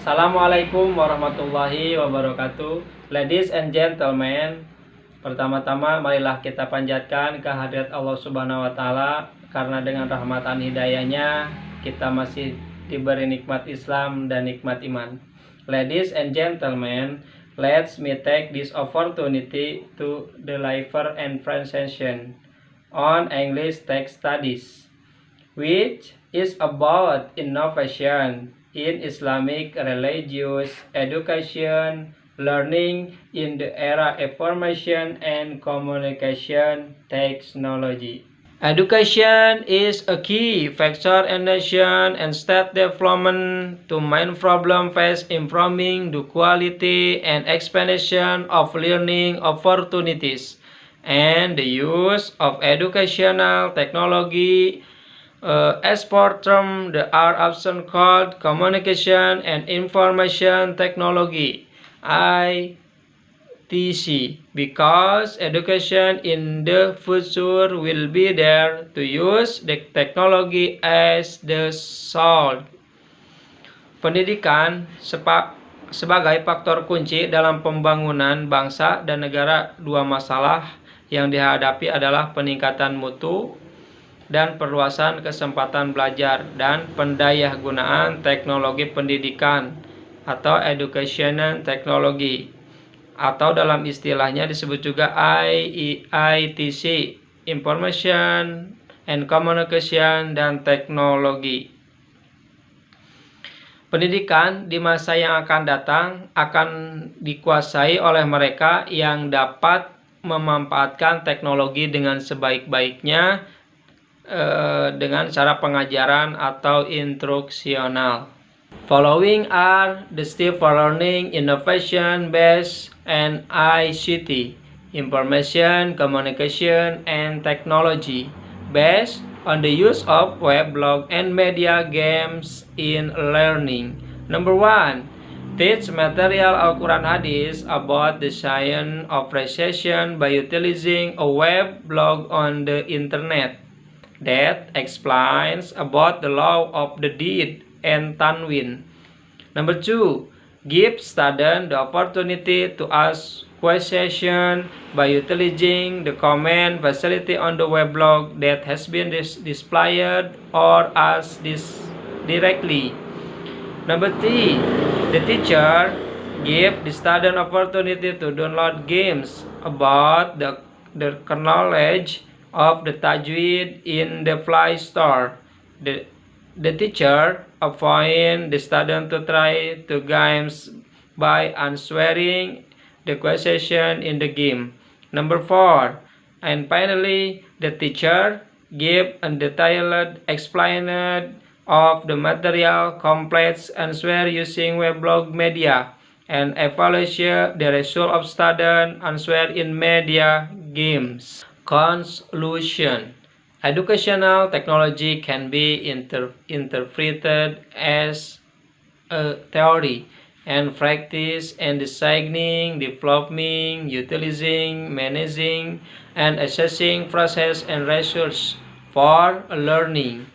Assalamualaikum warahmatullahi wabarakatuh. Ladies and gentlemen, pertama-tama marilah kita panjatkan kehadirat Allah Subhanahu wa taala, karena dengan rahmatan hidayahnya kita masih diberi nikmat Islam dan nikmat iman. Ladies and gentlemen, let me take this opportunity to deliver a presentation on English text studies, which is about innovation in Islamic religious education, learning in the era of information and communication technology. Education is a key factor in nation and state development. To main problem faced improving the quality and expansion of learning opportunities and the use of educational technology. Export term the are often called communication and information technology (ITC) because education in the future will be there to use the technology as the source. Pendidikan sebagai faktor kunci dalam pembangunan bangsa dan negara. Dua masalah yang dihadapi adalah peningkatan mutu dan perluasan kesempatan belajar dan pendayagunaan teknologi pendidikan atau educational technology, atau dalam istilahnya disebut juga ITC, Information and Communication dan Teknologi. Pendidikan di masa yang akan datang akan dikuasai oleh mereka yang dapat memanfaatkan teknologi dengan sebaik-baiknya dengan cara pengajaran atau instruksional. Following are the steps for learning innovation based and ICT, information, communication, and technology, based on the use of web, blog, and media games in learning. Number 1. Teach material Al-Quran Hadith about the science of recession by utilizing a web blog on the internet that explains about the law of the deed and tanwin. Number 2. Give students the opportunity to ask questions by utilizing the comment facility on the web blog that has been displayed or ask this directly. Number 3. The teacher give the student opportunity to download games about the knowledge of the tajweed in the Play Store. The teacher appoint the student to try the games by answering the question in the game. Number 4. And finally, the teacher give a detailed explanation of the material, complex answer using weblog media, and evaluate the result of student answer in media games. Conclusion. Educational technology can be interpreted as a theory and practice in designing, developing, utilizing, managing, and assessing process and research for learning.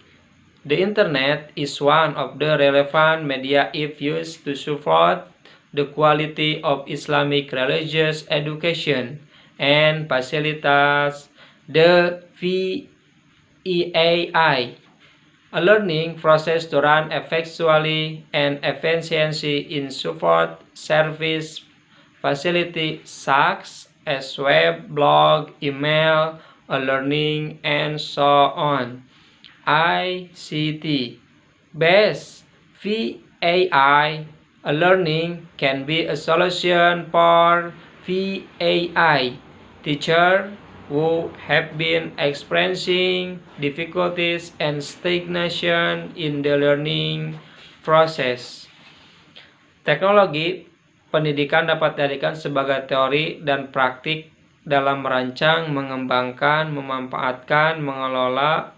The Internet is one of the relevant media if used to support the quality of Islamic religious education and facilitates the VEAI, a learning process to run effectively and efficiently in support service facility such as web, blog, email, learning, and so on. ICT based VAI learning can be a solution for VAI teachers who have been experiencing difficulties and stagnation in the learning process. Teknologi pendidikan dapat dijadikan sebagai teori dan praktik dalam merancang, mengembangkan, memanfaatkan, mengelola,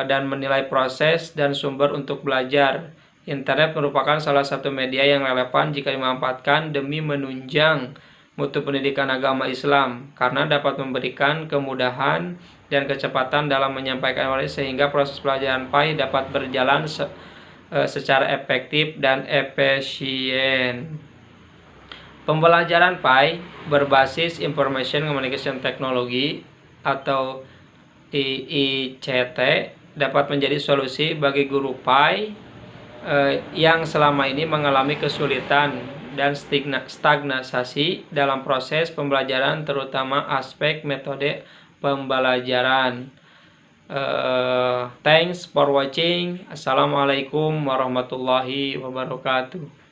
dan menilai proses dan sumber untuk belajar. Internet merupakan salah satu media yang relevan jika dimanfaatkan demi menunjang mutu pendidikan agama Islam, karena dapat memberikan kemudahan dan kecepatan dalam menyampaikan materi sehingga proses pelajaran PAI dapat berjalan secara efektif dan efisien. Pembelajaran PAI berbasis Information Communication Technology atau ICT dapat menjadi solusi bagi guru PAI yang selama ini mengalami kesulitan dan stagnasi dalam proses pembelajaran, terutama aspek metode pembelajaran. Thanks for watching. Assalamualaikum warahmatullahi wabarakatuh.